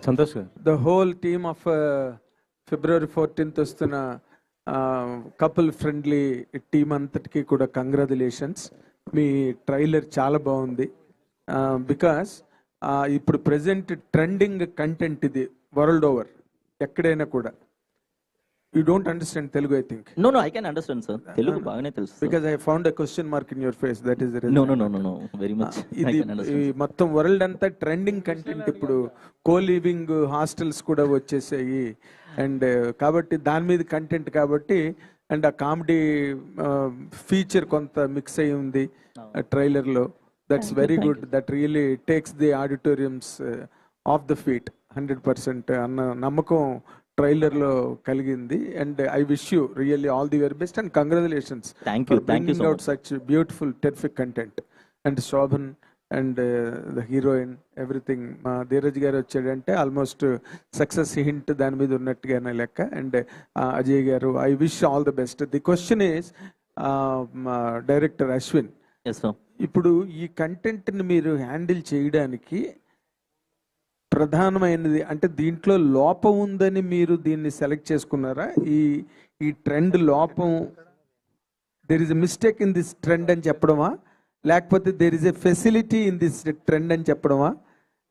సంతోష్ గారు, the whole team of February 14th వస్తున్న couple friendly team అంతటికి కూడా కంగ్రాచులేషన్స్. మీ ట్రైలర్ చాలా బాగుంది. బికాస్ ఇప్పుడు ప్రెసెంట్ ట్రెండింగ్ కంటెంట్ ఇది వరల్డ్ ఓవర్, ఎక్కడైనా కూడా. You don't understand Telugu, I think. No, I can understand, sir. Telugu బాగానే తెలుసు. Because I found a question mark in your face, that is the reason. No. Very much. I ఇది can understand. మొత్తం world అంతా trending content. ఇప్పుడు co living hostels కూడా వచ్చేసాయి, and కాబట్టి దాని మీద కంటెంట్ కాబట్టి, అండ్ ఆ కామెడీ ఫీచర్ కొంత మిక్స్ అయి ఉంది ట్రైలర్లో. That's very good. That really takes the auditoriums of the feet 100% అన్న నమ్మకం ట్రైలర్లో కలిగింది. And I wish you really all the very best and congratulations. Thank you so out much. Such beautiful terrific content. And Shobhan and the heroine everything. మా ధీరజ్ గారు వచ్చాడంటే almost success hint దాని మీద ఉన్నట్టుగానే లెక్క. అండ్ అజయ్ గారు, I wish all the best. The question is, director Ashwin, Yes, sir. ఇప్పుడు ఈ కంటెంట్ని మీరు హ్యాండిల్ చేయడానికి ప్రధానమైనది అంటే దీంట్లో లోపం ఉందని మీరు దీన్ని సెలెక్ట్ చేసుకున్నారా? ఈ ట్రెండ్ లోపం, there is a mistake in this trend అని చెప్పడమా, లేకపోతే there is a facility in this trend అని చెప్పడమా,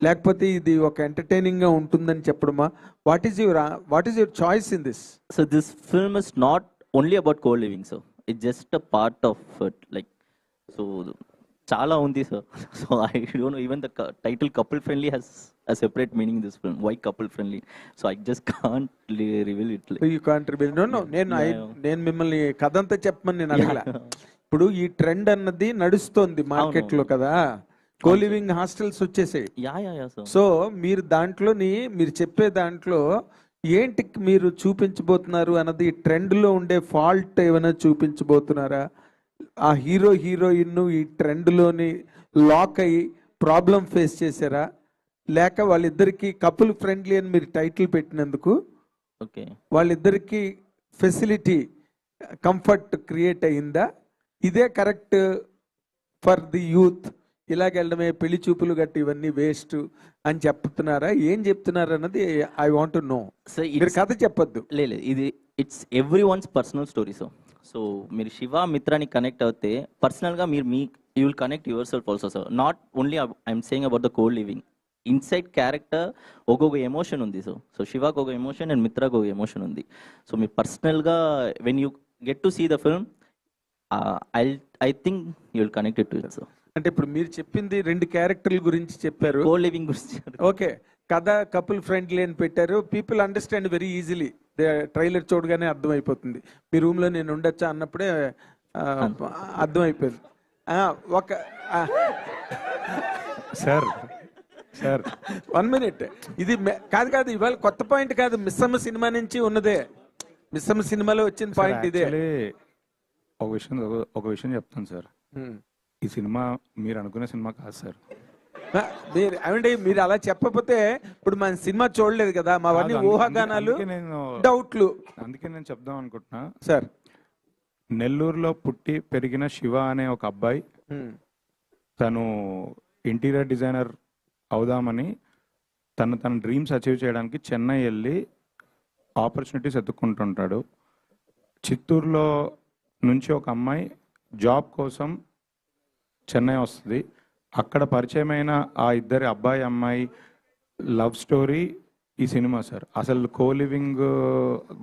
లేకపోతే ఇది ఒక ఎంటర్టైనింగ్ గా ఉంటుందని చెప్పడమా? What is your choice in this? So this film is not only about co-living, sir. It's just a part of it. Like, so చాలా ఉంది, sir. So I don't know, even the title couple friendly has a separate meaning in this film. Why couple friendly? So I just can't reveal it. Like, you can't reveal. No నేను మిమ్మల్ని కథ అంతా చెప్పమని నేను అడగల. ఇప్పుడు ఈ trend అన్నది నడుస్తోంది మార్కెట్ లో కదా, కో లివింగ్ హాస్టల్స్ వచ్చేసాయి. yeah, sir. సో మీరు దాంట్లోని మీరు చెప్పే దాంట్లో ఏంటి మీరు చూపించబోతున్నారు అన్నది, ట్రెండ్ లో ఉండే ఫాల్ట్ ఏమైనా చూపించబోతున్నారా? ఆ హీరోయిన్ ఈ ట్రెండ్ లోని లాక్ అయ్యి ప్రాబ్లం ఫేస్ చేశారా, లేక వాళ్ళిద్దరికి కపుల్ ఫ్రెండ్లీ అని మీరు టైటిల్ పెట్టినందుకు Okay. వాళ్ళిద్దరికి ఫెసిలిటీ కంఫర్ట్ క్రియేట్ అయిందా? ఇదే కరెక్ట్ ఫర్ ది యూత్, ఇలాగెళ్ళడమే పెళ్లి చూపులు గట్టి ఇవన్నీ వేస్ట్ అని చెప్తున్నారా, ఏం చెప్తున్నారు అన్నది I want to know. So మీరు కథ చెప్పొద్దు. లేదు, ఇది it's every one's personal story. So మీరు శివ మిత్రాని కనెక్ట్ అవుతే పర్సనల్గా మీరు you will connect your self also, sir. Not only I'm saying about the co living. Inside character ఒక్కొక్క ఎమోషన్ ఉంది. సో శివాకు ఒక ఎమోషన్ అండ్ మిత్రకు ఒక ఎమోషన్ ఉంది. సో మీరు పర్సనల్గా when you get to see the film, I think you will connect it to it. So అంటే ఇప్పుడు మీరు చెప్పింది రెండు క్యారెక్టర్ల గురించి చెప్పారు. కో లివింగ్ గురించి. ఓకే, కథ కపుల్ ఫ్రెండ్లీ అని పెట్టారు. People understand very easily. Trailer చూడగానే అర్థమైపోతుంది. మీ రూమ్ లో నేను ఉండొచ్చా అన్నప్పుడే అర్థమైపోయింది. ఒక సార్ 1 minute, ఇది కాదు ఇవాళ కొత్త పాయింట్ కాదు, మిస్సమ్మ సినిమా నుంచి ఉన్నదే. మిస్సమ్మ సినిమాలో వచ్చిన పాయింట్ ఇదే. ఒక విషయం చెప్తాను సార్. ఈ సినిమా మీరు అనుకునే సినిమా కాదు సార్. ఏమండి మీరు అలా చెప్పకపోతే ఇప్పుడు మన సినిమా చూడలేదు కదా, మావన్నీ ఊహాగానాలు, డౌట్లు. అందుకే నేను చెప్దాం అనుకుంటున్నా సార్. నెల్లూరులో పుట్టి పెరిగిన శివ అనే ఒక అబ్బాయి, తను ఇంటీరియర్ డిజైనర్ అవుదామని తన డ్రీమ్స్ అచీవ్ చేయడానికి చెన్నై వెళ్ళి ఆపర్చునిటీస్ ఎత్తుక్కుంటుంటాడు. చిత్తూరులో నుంచి ఒక అమ్మాయి జాబ్ కోసం చెన్నై వస్తుంది. అక్కడ పరిచయమైన ఆ ఇద్దరి అబ్బాయి అమ్మాయి లవ్ స్టోరీ ఈ సినిమా సార్. అసలు కో లివింగ్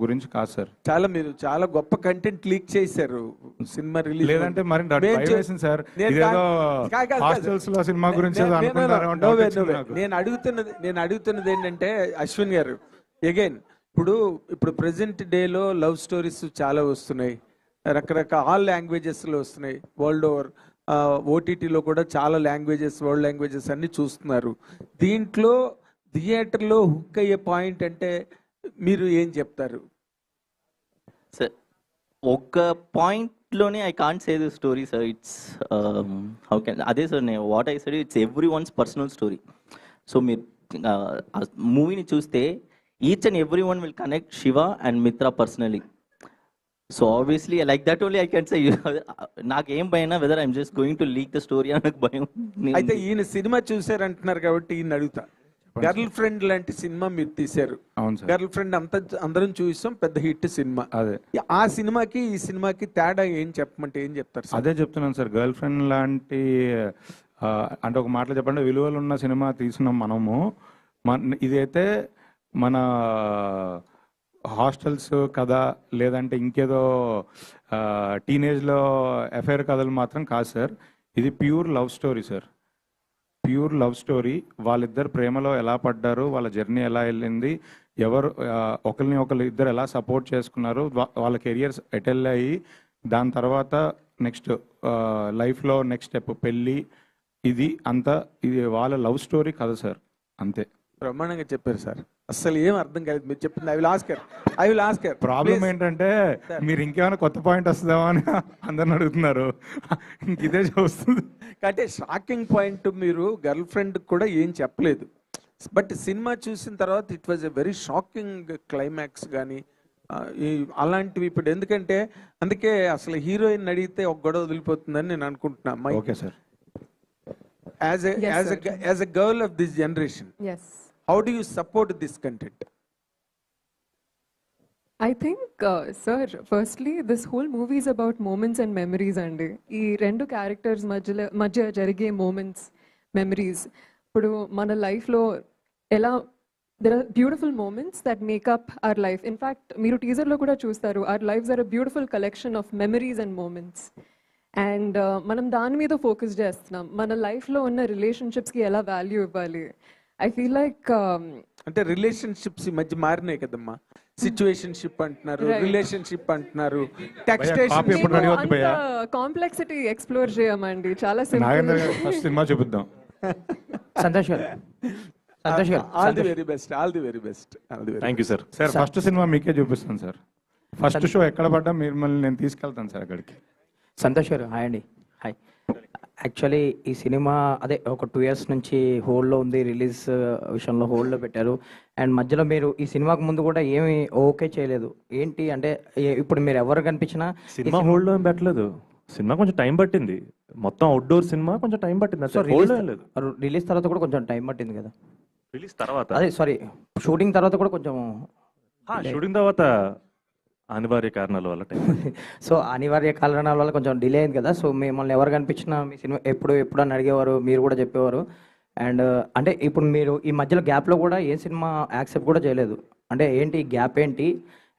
గురించి కాదు సార్. మీరు చాలా గొప్ప కంటెంట్ లీక్ చేశారు సినిమా రిలీజ్. లేదంటే మరి సార్, హాస్టల్స్ లో సినిమా గురించి నేను అడుగుతున్నది ఏంటంటే అశ్విన్ గారు, అగైన్ ఇప్పుడు ప్రెసెంట్ డేలో లవ్ స్టోరీస్ చాలా వస్తున్నాయి, రకరకాల ఆల్ లాంగ్వేజెస్ లో వస్తున్నాయి వరల్డ్ ఓవర్. ఓటీటీలో కూడా చాలా లాంగ్వేజెస్, వరల్డ్ లాంగ్వేజెస్ అన్ని చూస్తున్నారు. దీంట్లో థియేటర్లో హుక్ అయ్యే పాయింట్ అంటే మీరు ఏం చెప్తారు? సార్ ఒక పాయింట్లోనే I can't say the story, sir. It's how can అదే సార్, నేను what I said, it's every one's personal story. So మీరు మూవీని చూస్తే each and every one will connect Shiva and Mitra personally. So obviously like that only I can say. నాకేం భయం, whether I'm just going to leak the story అని నాకు భయం. అయితే ఈయన సినిమా చూసారంటున్నారు కాబట్టి ఈయన అడుగుతా, గర్ల్ ఫ్రెండ్ లాంటి సినిమా మీరు తీశారు. అవును సార్. గర్ల్ ఫ్రెండ్ అందరం చూసాం, పెద్ద హిట్ సినిమా. అదే ఆ సినిమాకి ఈ సినిమాకి తేడా ఏం చెప్పమంటే ఏం చెప్తారు సార్? అదే చెప్తున్నాను సార్. గర్ల్ ఫ్రెండ్ లాంటి అంటే ఒక మాటలో చెప్పండి, విలువలు ఉన్న సినిమా తీసినాం మనము. ఇదైతే మన హాస్టల్స్ కథ లేదంటే ఇంకేదో టీనేజ్లో అఫైర్ కథలు మాత్రం కాదు సార్. ఇది pure love story sir. Pure love story. వాళ్ళిద్దరు ప్రేమలో ఎలా పడ్డారు, వాళ్ళ జర్నీ ఎలా వెళ్ళింది, ఎవరు ఒకరిని ఒకరు ఇద్దరు ఎలా సపోర్ట్ చేసుకున్నారు, వాళ్ళ కెరియర్స్ ఎటు వెళ్ళాయి, దాని తర్వాత నెక్స్ట్ లైఫ్లో నెక్స్ట్ స్టెప్ పెళ్ళి, ఇది అంతా ఇది వాళ్ళ లవ్ స్టోరీ కదా సార్. అంతే. బ్రహ్మాండంగా చెప్పారు సార్. అసలు ఏం అర్థం కాలేదు మీరు చెప్పింది. I will Oscar. ప్రాబ్లం ఏంటంటే మీరు ఇంకేమైనా కొత్త పాయింట్ వస్తుందేమో అని అందరిని అడుగుతున్నారు. ఇదే చూస్తుంది. అంటే షాకింగ్ పాయింట్, మీరు గర్ల్ ఫ్రెండ్ కూడా ఏం చెప్పలేదు, బట్ సినిమా చూసిన తర్వాత it was a very shocking climax కానీ అలాంటివి. ఇప్పుడు ఎందుకంటే అందుకే అసలు హీరోయిన్ అడిగితే ఒక గొడవ వదిలిపోతుందని నేను అనుకుంటున్నా. Okay sir. As a girl of this generation, yes, how do you support this content? I think sir, firstly this whole movie is about moments and memories andi. Ee rendu characters madhya jarige moments, memories. Ippudu mana life lo ela there are beautiful moments that make up our life. In fact meeru teaser lo kuda chustaru, our lives are a beautiful collection of memories and moments. And మనం దాని మీద focus చేస్తున్నాం. మన లైఫ్లో ఉన్న రిలేషన్షిప్స్కి ఎలా value ఇవ్వాలి. I feel like అంటే రిలేషన్షిప్స్ ఈ మధ్య మారినాయి కదమ్మా. సిచ్యువేషన్షిప్ అంటున్నారు, రిలేషన్షిప్ అంటున్నారు, కాంప్లెక్సిటీ ఎక్స్ప్లోర్ చేయమండి. చాలా సింపుల్. ఫస్ట్ సినిమా చూపిద్దాం. సంతోష్ గారు, సంతోష్ గారు, all the very best, all the very best. Thank you sir. Sir first cinema మీకే చూపిస్తాను సార్. ఫస్ట్ షో ఎక్కడ పడ్డా మిమ్మల్ని నేను తీసుకెళ్తాను సార్ అక్కడికి. సంతోష్ గారు హాయ్ అండి. హాయ్. యాక్చువల్లీ ఈ సినిమా అదే ఒక 2 years నుంచి హోల్డ్లో ఉంది, రిలీజ్ విషయంలో హోల్డ్లో పెట్టారు. అండ్ మధ్యలో మీరు ఈ సినిమాకు ముందు కూడా ఏమి ఓకే చేయలేదు. ఏంటి అంటే ఇప్పుడు మీరు ఎవరు కనిపించినా సినిమా హోల్డ్లో ఏం పెట్టలేదు. సినిమా కొంచెం టైం పట్టింది. మొత్తం అవుట్డోర్ సినిమా కొంచెం టైం పట్టింది. రిలీజ్ తర్వాత కూడా కొంచెం టైం పట్టింది కదా. రిలీజ్ తర్వాత అదే సారీ షూటింగ్ తర్వాత కూడా కొంచెం షూటింగ్ తర్వాత అనివార్య కారణాల వల్ల టైం. సో అనివార్య కారణాల వల్ల కొంచెం డిలే అయింది కదా. సో మిమ్మల్ని ఎవరు కనిపించినా మీ సినిమా ఎప్పుడు అని అడిగేవారు, మీరు కూడా చెప్పేవారు. అండ్ అంటే ఇప్పుడు మీరు ఈ మధ్యలో గ్యాప్లో కూడా ఏ సినిమా యాక్సెప్ట్ కూడా చేయలేదు. అంటే ఏంటి గ్యాప్ ఏంటి?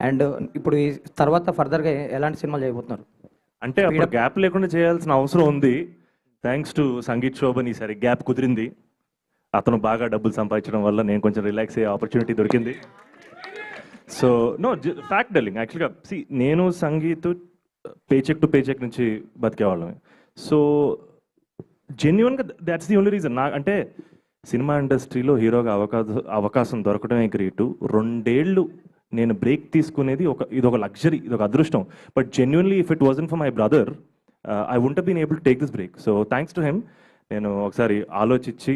అండ్ ఇప్పుడు ఈ తర్వాత ఫర్దర్గా ఎలాంటి సినిమాలు చేయబోతున్నారు? అంటే అప్పుడు గ్యాప్ లేకుండా చేయాల్సిన అవసరం ఉంది. థ్యాంక్స్ టు సంగీత్ శోభన్ ఈసారి గ్యాప్ కుదిరింది. అతను బాగా డబ్బులు సంపాదించడం వల్ల నేను కొంచెం రిలాక్స్ అయ్యే ఆపర్చునిటీ దొరికింది. సో నో ఫ్యాక్ట్ టెల్లింగ్, యాక్చువల్గా నేను సంగీత్ పేచెక్ టు పేచెక్ నుంచి బతికేవాళ్ళమే. సో జెన్యున్గా దాట్స్ ది ఓన్లీ రీజన్. అంటే సినిమా ఇండస్ట్రీలో హీరోగా అవకాశం దొరకడమే గ్రేటు. 2 ఏళ్ళు నేను బ్రేక్ తీసుకునేది ఇది ఒక లగ్జరీ, ఇది ఒక అదృష్టం. But genuinely if it wasn't for my brother I wouldn't been able to take this break. So thanks to him. నేను ఒకసారి ఆలోచించి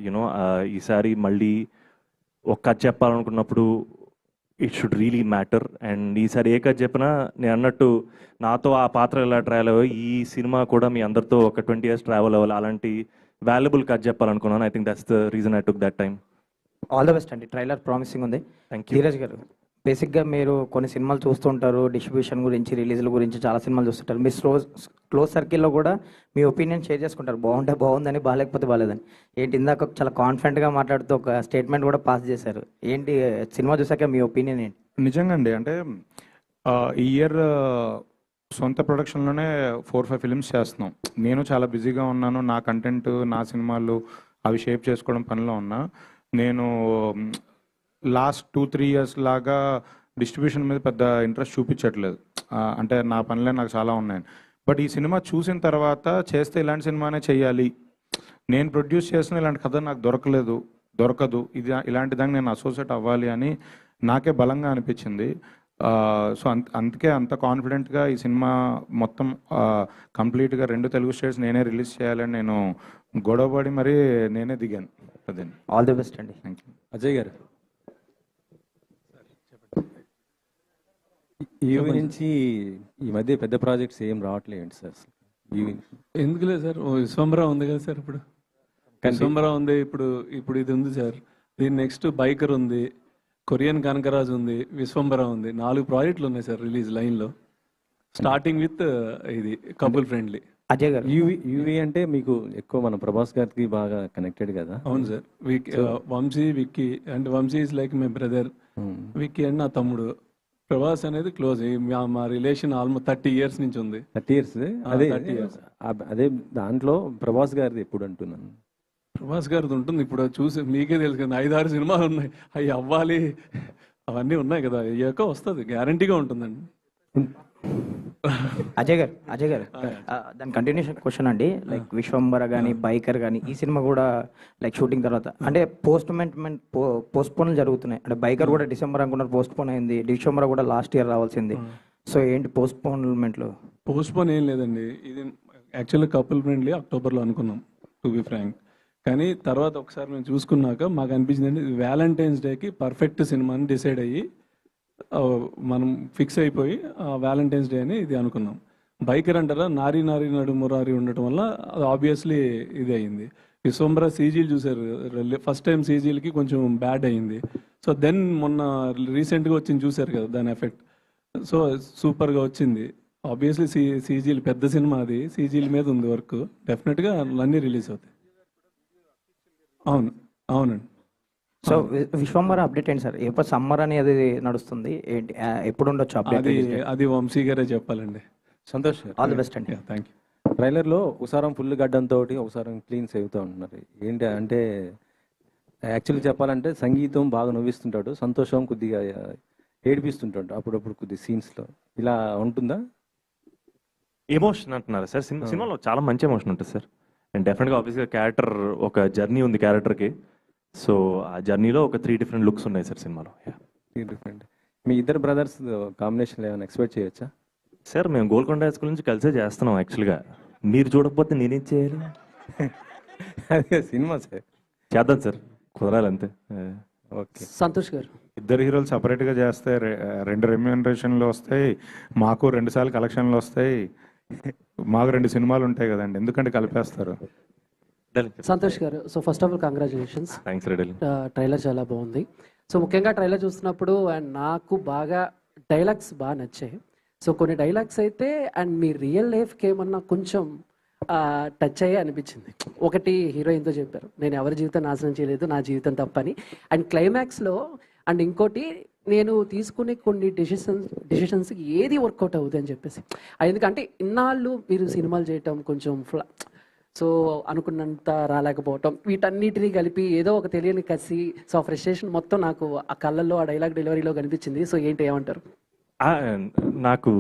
యూనో ఈసారి మళ్ళీ ఒక కథ చెప్పాలనుకున్నప్పుడు it should really matter. And ఈసారి ఏ కథ చెప్పినా నేను అన్నట్టు నాతో ఆ పాత్ర ఎలా ట్రావెల్ అవ్వాలి, ఈ సినిమా కూడా మీ అందరితో ఒక 20 years ట్రావెల్ అవ్వాలి, అలాంటి వాల్యుబుల్ కథ చెప్పాలనుకున్నాను. I think that's the reason I took that time. All the best అండి. ట్రైలర్ ప్రామిసింగ్ ఉంది. Thank you. ధీరజ్ గారు, బేసిక్గా మీరు కొన్ని సినిమాలు చూస్తుంటారు, డిస్ట్రిబ్యూషన్ గురించి, రిలీజ్ల గురించి చాలా సినిమాలు చూస్తుంటారు. మీ క్లోజ్ సర్కిల్లో కూడా మీ ఒపీనియన్ షేర్ చేసుకుంటారు, బాగుంటే బాగుందని, బాగాలేకపోతే బాగాలేదని. ఏంటి ఇందాక చాలా కాన్ఫిడెంట్గా మాట్లాడుతూ ఒక స్టేట్మెంట్ కూడా పాస్ చేశారు. ఏంటి సినిమా చూసాక మీ ఒపీనియన్ ఏంటి? నిజంగా అండి, అంటే ఈ ఇయర్ సొంత ప్రొడక్షన్లోనే 4-5 ఫిలిమ్స్ చేస్తున్నాం. నేను చాలా బిజీగా ఉన్నాను. నా కంటెంట్, నా సినిమాలు అవి షేప్ చేసుకోవడం పనిలో ఉన్నా. నేను లాస్ట్ 2-3 years లాగా డిస్ట్రిబ్యూషన్ మీద పెద్ద ఇంట్రెస్ట్ చూపించట్లేదు. అంటే నా పనులే నాకు చాలా ఉన్నాయి. బట్ ఈ సినిమా చూసిన తర్వాత చేస్తే ఇలాంటి సినిమానే చేయాలి, నేను ప్రొడ్యూస్ చేసిన ఇలాంటి కథ నాకు దొరకదు, ఇది ఇలాంటి దాన్ని నేను అసోసియేట్ అవ్వాలి అని నాకే బలంగా అనిపించింది. సో అందుకే అంత కాన్ఫిడెంట్గా ఈ సినిమా మొత్తం కంప్లీట్గా 2 తెలుగు స్టేట్స్ నేనే రిలీజ్ చేయాలని నేను గొడవపడి మరీ నేనే దిగాను. అదే. ఆల్ ది బెస్ట్ అండి. Thank you. Ajay garu, EV నుంచి ఈ మధ్య పెద్ద ప్రాజెక్ట్స్ ఏం రావట్లేదు సార్? ఎందుకు లేదు సార్, విశ్వంబరా ఉంది కదా సార్ ఇప్పుడు. విశ్వంబర ఉంది, ఇప్పుడు ఇప్పుడు ఇది ఉంది సార్. దీని నెక్స్ట్ బైకర్ ఉంది, కొరియన్ కనకరాజు ఉంది, విశ్వంబర ఉంది. 4 ప్రాజెక్టులు ఉన్నాయి సార్ రిలీజ్ లైన్లో, స్టార్టింగ్ విత్ ఇది కపుల్ ఫ్రెండ్లీ. అజయ్ గారు, యూవి అంటే మీకు ఎక్కువ మన ప్రభాస్ గారికి బాగా కనెక్టెడ్ కదా. అవును sir. Vamshi, Vicky and Vamshi is like my brother, Vicky and నా తమ్ముడు. ప్రభాస్ అనేది క్లోజ్. మా రిలేషన్ ఆల్మోస్ట్ 30 years నుంచి ఉంది. 30 years. అదే 30 years. అదే దాంట్లో ప్రభాస్ గారిది ఎప్పుడు అంటున్నాను. ప్రభాస్ గారిది ఉంటుంది. ఇప్పుడు చూసి మీకే తెలుసు కదా, 5-6 సినిమాలు ఉన్నాయి. అవి అవ్వాలి, అవన్నీ ఉన్నాయి కదా, అయ్యాక వస్తుంది, గ్యారంటీగా ఉంటుందండి. అజయ్ గారు దాని కంటిన్యూషన్ క్వశ్చన్ అండి. లైక్ విశ్వంబర కానీ బైకర్ కానీ ఈ సినిమా కూడా లైక్ షూటింగ్ తర్వాత అంటే పోస్ట్పోన్ జరుగుతున్నాయి. అంటే బైకర్ కూడా డిసెంబర్ అనుకున్నారు, పోస్ట్పోన్ అయింది. డిసెంబర్ కూడా లాస్ట్ ఇయర్ రావాల్సింది. సో ఏంటి పోస్ట్పోన్మెంట్లు? పోస్ట్పోన్ ఏం లేదండి, ఇది యాక్చువల్లీ కపుల్ ఫ్రెండ్లీ అక్టోబర్లో అనుకున్నాం, టు బి ఫ్రాంక్. కానీ తర్వాత ఒకసారి మేము చూసుకున్నాక మాకు అనిపించింది వ్యాలంటైన్స్ డేకి పర్ఫెక్ట్ సినిమాని డిసైడ్ అయ్యి మనం ఫిక్స్ అయిపోయి వ్యాలంటైన్స్ డే అని ఇది అనుకున్నాం. బైకర్ అంటారా, నారీ నారీ నడు మురారి ఉండటం వల్ల అది ఆబ్వియస్లీ ఇది అయింది. విశ్వంబర సీజీలు చూసారు, ఫస్ట్ టైం సీజీలకి కొంచెం బ్యాడ్ అయింది. సో దెన్ మొన్న రీసెంట్గా వచ్చింది చూసారు కదా దాని ఎఫెక్ట్. సో సూపర్గా వచ్చింది. ఆబ్వియస్లీ సీజీలు పెద్ద సినిమా, అది సీజీల మీద ఉంది వర్క్. డెఫినెట్గా అన్నీ రిలీజ్ అవుతాయి. అవునండి. సో విశ్వంబర అప్డేట్ ఏంటి సార్? ఎప్పుడు సమ్మర్ అనేది నడుస్తుంది ఏంటి, ఎప్పుడు ఉండొచ్చు అప్డేట్? అది వంశీ గారే చెప్పాలండి. సంతోష్, ఆల్ ది బెస్ట్ అండి. Thank you. ట్రైలర్లో ఒకసారి ఫుల్ గడ్డంతో ఒకసారి క్లీన్ సేవుతూ ఉంటున్నారు. ఏంటి అంటే యాక్చువల్లీ చెప్పాలంటే సంగీతం బాగా నవ్విస్తుంటాడు, సంతోషం కొద్దిగా ఏడిపిస్తుంటాడు అప్పుడప్పుడు కొద్ది సీన్స్లో. ఇలా ఉంటుందా? ఎమోషన్ అంటున్నారా సార్? సినిమాలో చాలా మంచి ఎమోషన్ ఉంటుంది సార్. అండ్ డెఫినెట్గా ఆబ్వియస్గా క్యారెక్టర్ ఒక జర్నీ ఉంది క్యారెక్టర్కి. సో ఆ జర్నీలో ఒక 3 different లుక్స్ ఉన్నాయి సార్ సినిమాలో. 3 different. మీ ఇద్దరు బ్రదర్స్ కాంబినేషన్ ఏమైనా ఎక్స్పెక్ట్ చేయొచ్చా? సార్ మేము గోల్కొండ హై స్కూల్ నుంచి కలిసే చేస్తున్నాం యాక్చువల్గా. మీరు చూడకపోతే నేనేం చేయాలి? అదే సినిమా సార్, చేద్దాం సార్, కుదరాలి అంతే. ఓకే. సంతోష్ గారు, ఇద్దరు హీరోలు సపరేట్గా చేస్తే 2 రెమ్యూనరేషన్లు వస్తాయి, మాకు 2 సార్లు కలెక్షన్లు వస్తాయి, మాకు 2 సినిమాలు ఉంటాయి కదండి, ఎందుకంటే కలిపేస్తారు. సంతోష్ గారు, so first of all congratulations. Thanks ready. Trailer చాలా బాగుంది. సో ముఖ్యంగా ట్రైలర్ చూస్తున్నప్పుడు అండ్ నాకు బాగా డైలాగ్స్ బాగా నచ్చాయి. సో కొన్ని డైలాగ్స్ అయితే అండ్ మీ రియల్ లైఫ్కి ఏమన్నా కొంచెం టచ్ అయ్యే అనిపించింది. ఒకటి హీరోయిన్తో చెప్పారు, నేను ఎవరి జీవితం నాశనం చేయలేదు, నా జీవితం తప్పని. అండ్ క్లైమాక్స్లో అండ్ ఇంకోటి, నేను తీసుకునే కొన్ని డెసిషన్స్ ఏది వర్కౌట్ అవుతుంది అని చెప్పేసి. ఎందుకంటే ఇన్నాళ్ళు మీరు సినిమాలు చేయటం కొంచెం సో అనుకున్నంత రాలేకపోవటం, వీటన్నిటినీ కలిపి ఏదో ఒక తెలియని కసి, సో ఫ్రస్ట్రేషన్ మొత్తం నాకు ఆ కళ్ళల్లో ఆ డైలాగ్ డెలివరీలో కనిపించింది. సో ఏంటి, ఏమంటారు? నాకు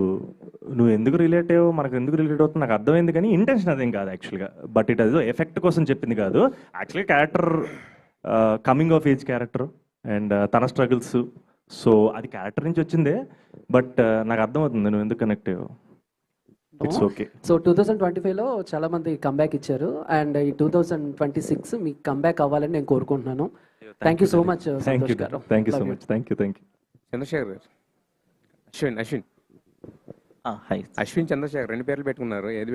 నువ్వు ఎందుకు రిలేట్ అయ్యో, మనకు ఎందుకు రిలేట్ అవుతుంది నాకు అర్థమైంది, కానీ ఇంటెన్షన్ అదేం కాదు యాక్చువల్గా. బట్ ఇట్ అదో ఎఫెక్ట్ కోసం చెప్పింది కాదు. యాక్చువల్గా character coming of age character and తన స్ట్రగుల్స్, సో అది క్యారెక్టర్ నుంచి వచ్చిందే. బట్ నాకు అర్థమవుతుంది నువ్వు ఎందుకు కనెక్ట్ అయ్యో. It's okay. సో 2025లో చాలా మంది కంబ్యాక్ ఇచ్చారు అండ్ ఈ 2026 మీకు కంబ్యాక్ అవ్వాలని నేను కోరుకుంటున్నాను. Thank you so much Santosh garu. Thank you so much. Thank you. Chandrashekar garu, Ashwin hi. Ashwin Chandrasekhar 2 పేర్లు పెట్టుకున్నారు. ఏది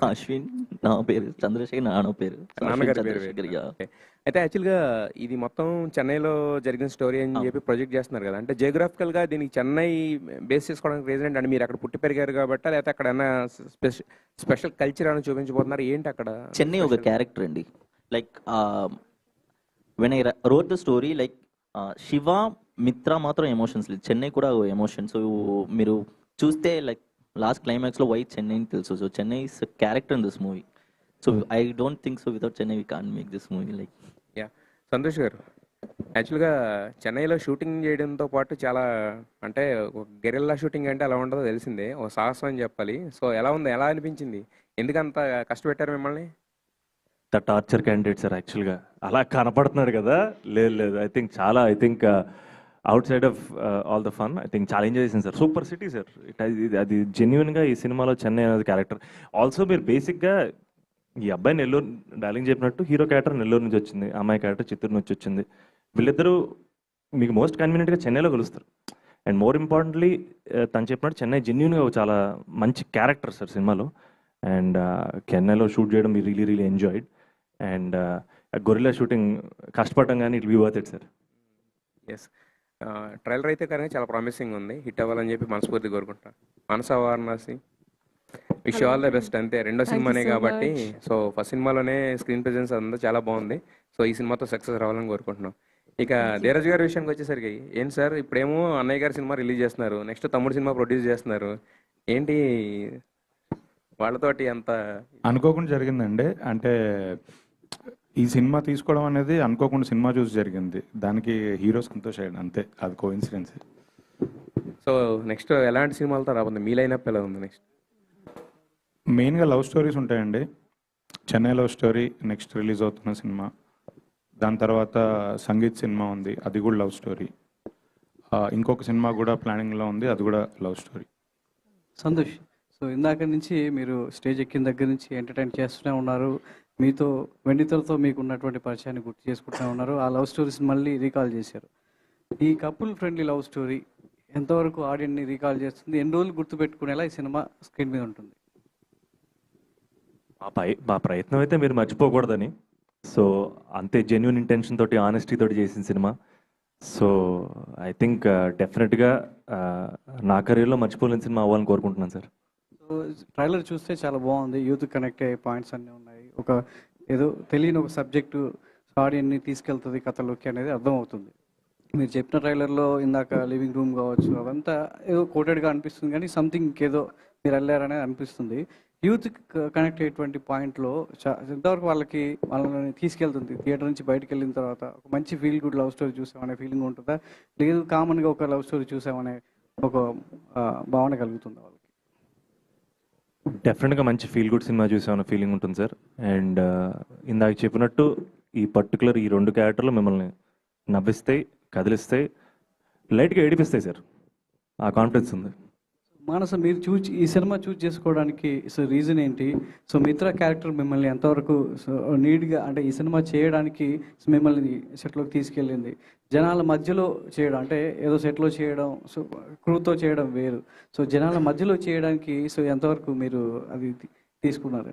అశ్విన్ నా పేరు, చంద్రశేఖర్ నాన్న పేరు, నాన్నగారి పేరు. అయితే యాక్చువల్గా ఇది మొత్తం చెన్నైలో జరిగిన స్టోరీ అని చెప్పి ప్రొజెక్ట్ చేస్తున్నారు కదా, అంటే జియోగ్రాఫికల్ గా దీనికి చెన్నై బేస్ చేసుకోవడానికి రీజన్ ఏంటి? అంటే మీరు అక్కడ పుట్టి పెరిగారు కాబట్టి, లేకపోతే అక్కడ స్పెషల్ కల్చర్ అని చూపించబోతున్నారు ఏంటి అక్కడ? చెన్నై ఒక క్యారెక్టర్ అండి. Like when I wrote the story, like Shiva మిత్ర మాత్రం ఎమోషన్స్ లేదు, చెన్నై కూడా ఎమోషన్. సో మీరు చూస్తే లైక్ లాస్ట్ క్లైమాక్స్ లో వై చెన్నై అని తెలుసు. So Chennai is character in this movie. So I don't think so without Chennai we can't make this movie. Like yeah, Santosh garu, యాక్చువల్గా చెన్నైలో షూటింగ్ చేయడంతో పాటు చాలా అంటే గెరిల్లా షూటింగ్ అంటే ఎలా ఉంటుందో తెలిసిందే, ఓ సాహసం అని చెప్పాలి. సో ఎలా ఉంది, ఎలా అనిపించింది, ఎందుకంత కష్టపెట్టారు మిమ్మల్ని? ద టార్చర్ క్యాండిడేట్ సార్ యాక్చువల్గా అలా కనపడుతున్నాడు కదా. లేదు I think out side of all the fun I think చాలా ఎంజాయ్ చేసింది సార్. Super city sir. అది జెన్యున్గా ఈ సినిమాలో చెన్నై అనేది క్యారెక్టర్. ఆల్సో మీరు బేసిక్గా ఈ అబ్బాయి నెల్లూరు, డార్లింగ్ చెప్పినట్టు హీరో క్యారెక్టర్ నెల్లూరు నుంచి వచ్చింది, అమ్మాయి క్యారెక్టర్ చిత్తూరు నుంచి వచ్చింది. వీళ్ళిద్దరూ మీకు మోస్ట్ కన్వీనియంట్గా చెన్నైలో కలుస్తారు. అండ్ మోర్ ఇంపార్టెంట్లీ తను చెప్పినట్టు చెన్నై జెన్యున్గా చాలా మంచి క్యారెక్టర్ సార్ సినిమాలో. అండ్ చెన్నైలో షూట్ చేయడం we really enjoyed. And gorilla shooting కష్టపడటం కానీ it be worth it sir. Yes, trailer అయితే కానీ చాలా ప్రామిసింగ్ ఉంది, హిట్ అవ్వాలని చెప్పి మనస్ఫూర్తి కోరుకుంటాను. మనస Varanasi, wish all the best. అంతే, రెండో సినిమానే కాబట్టి. సో ఫస్ట్ సినిమాలోనే స్క్రీన్ ప్రెజెన్స్ అంతా చాలా బాగుంది. సో ఈ సినిమాతో సక్సెస్ రావాలని కోరుకుంటున్నాం. ఇక ధీరజ్ గారి విషయానికి వచ్చేసరికి ఏంటి సార్, ఇప్పుడేమో అన్నయ్య గారి సినిమా రిలీజ్ చేస్తున్నారు, నెక్స్ట్ తమ్ముడు సినిమా ప్రొడ్యూస్ చేస్తున్నారు, ఏంటి వాళ్ళతోటి అంత అనుకోకుండా జరిగిందండి. అంటే ఈ సినిమా తీసుకోవడం అనేది అనుకోకుండా సినిమా చూసి జరిగింది. దానికి హీరో సంతోష్ అయ్యాడు, అంతే, అది కోఇన్సిడెన్స్. సో నెక్స్ట్ ఎలాంటి సినిమాలతో రాబోతుంది, మీ లైనప్ ఎలా ఉంది నెక్స్ట్? మెయిన్గా లవ్ స్టోరీస్ ఉంటాయండి. Chennai love story next release అవుతున్న సినిమా. దాని తర్వాత సంగీత్ సినిమా ఉంది, అది కూడా లవ్ స్టోరీ. ఇంకొక సినిమా కూడా ప్లానింగ్లో ఉంది, అది కూడా లవ్ స్టోరీ. సంతోష్, సో ఇందాక నుంచి మీరు స్టేజ్ ఎక్కిన దగ్గర నుంచి ఎంటర్టైన్ చేస్తూనే ఉన్నారు. మీతో వెండితెరతో మీకు ఉన్నటువంటి పరిచయాన్ని గుర్తు చేసుకుంటూనే ఉన్నారు. ఆ లవ్ స్టోరీస్ మళ్ళీ రీకాల్ చేశారు. ఈ కపుల్ ఫ్రెండ్లీ లవ్ స్టోరీ ఎంతవరకు ఆడియన్ని రీకాల్ చేస్తుంది, ఎన్ని రోజులు గుర్తుపెట్టుకునేలా ఈ సినిమా స్క్రీన్ మీద ఉంటుంది? మా ప్రయత్నం అయితే మీరు మర్చిపోకూడదని. సో అంతే జెన్యున్ ఇంటెన్షన్ తోటి, ఆనెస్టీ తోటి చేసిన సినిమా. సో ఐ థింక్ డెఫినెట్గా నా కెరీర్లో మర్చిపోలేని సినిమా అవ్వాలని కోరుకుంటున్నాను సార్. సో ట్రైలర్ చూస్తే చాలా బాగుంది, యూత్ కనెక్ట్ అయ్యే పాయింట్స్ అన్నీ ఉన్నాయి. ఒక ఏదో తెలియని ఒక సబ్జెక్టు ఆడియన్ని తీసుకెళ్తుంది కథలోకి అనేది అర్థమవుతుంది. మీరు చెప్పిన ట్రైలర్లో ఇందాక లివింగ్ రూమ్ కావచ్చు, అవంతా ఏదో కోటెడ్గా అనిపిస్తుంది, కానీ సంథింగ్ ఇంకేదో మీరు వెళ్ళారనేది అనిపిస్తుంది. యూత్ కనెక్ట్ అయ్యేటువంటి పాయింట్లో ఎంతవరకు వాళ్ళని తీసుకెళ్తుంది? థియేటర్ నుంచి బయటకు వెళ్ళిన తర్వాత ఒక మంచి ఫీల్ గుడ్ లవ్ స్టోరీ చూసామనే ఫీలింగ్ ఉంటుందా, లేదు కామన్గా ఒక లవ్ స్టోరీ చూసామనే ఒక భావన కలుగుతుందా వాళ్ళకి? డెఫినెట్గా మంచి ఫీల్ గుడ్ సినిమా చూసామన్న ఫీలింగ్ ఉంటుంది సార్. అండ్ ఇందాక చెప్పినట్టు ఈ పర్టికులర్ ఈ రెండు క్యారెక్టర్లు మిమ్మల్ని నవ్విస్తాయి, కదిలిస్తాయి, లైట్గా ఏడిపిస్తాయి సార్. ఆ కాన్ఫిడెన్స్ ఉంది. మానస, మీరు ఈ సినిమా చూస్ చేసుకోవడానికి సో రీజన్ ఏంటి? సో మిత్ర క్యారెక్టర్ మిమ్మల్ని ఎంతవరకు సో నీడ్గా, అంటే ఈ సినిమా చేయడానికి మిమ్మల్ని సెట్లోకి తీసుకెళ్ళింది? జనాల మధ్యలో చేయడం అంటే ఏదో సెట్లో చేయడం, సో క్రూతో చేయడం వేరు. సో జనాల మధ్యలో చేయడానికి సో ఎంతవరకు మీరు అది తీసుకున్నారు?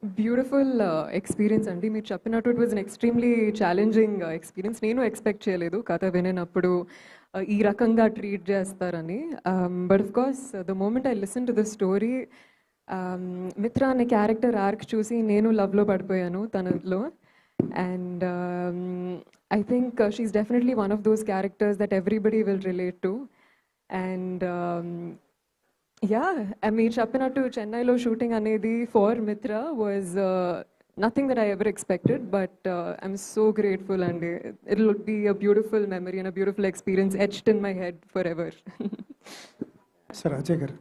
బ్యూటిఫుల్ ఎక్స్పీరియన్స్ అండి. మీరు చెప్పినట్టు it was an extremely challenging experience. నేను ఎక్స్పెక్ట్ చేయలేదు కథ వినేటప్పుడు ఈ రకంగా ట్రీట్ చేస్తారని. But of course the moment I listen to the story, Mitra అనే క్యారెక్టర్ ఆర్క్ చూసి నేను లవ్లో పడిపోయాను తనలో. And I think she's definitely one of those characters that everybody will relate to. And yeah, మీరు చెప్పినట్టు చెన్నైలో షూటింగ్ అనేది for Mitra was nothing that I ever expected, but I'm so grateful, and it will be a beautiful memory and a beautiful experience etched in my head forever. Sir Ajay గారు,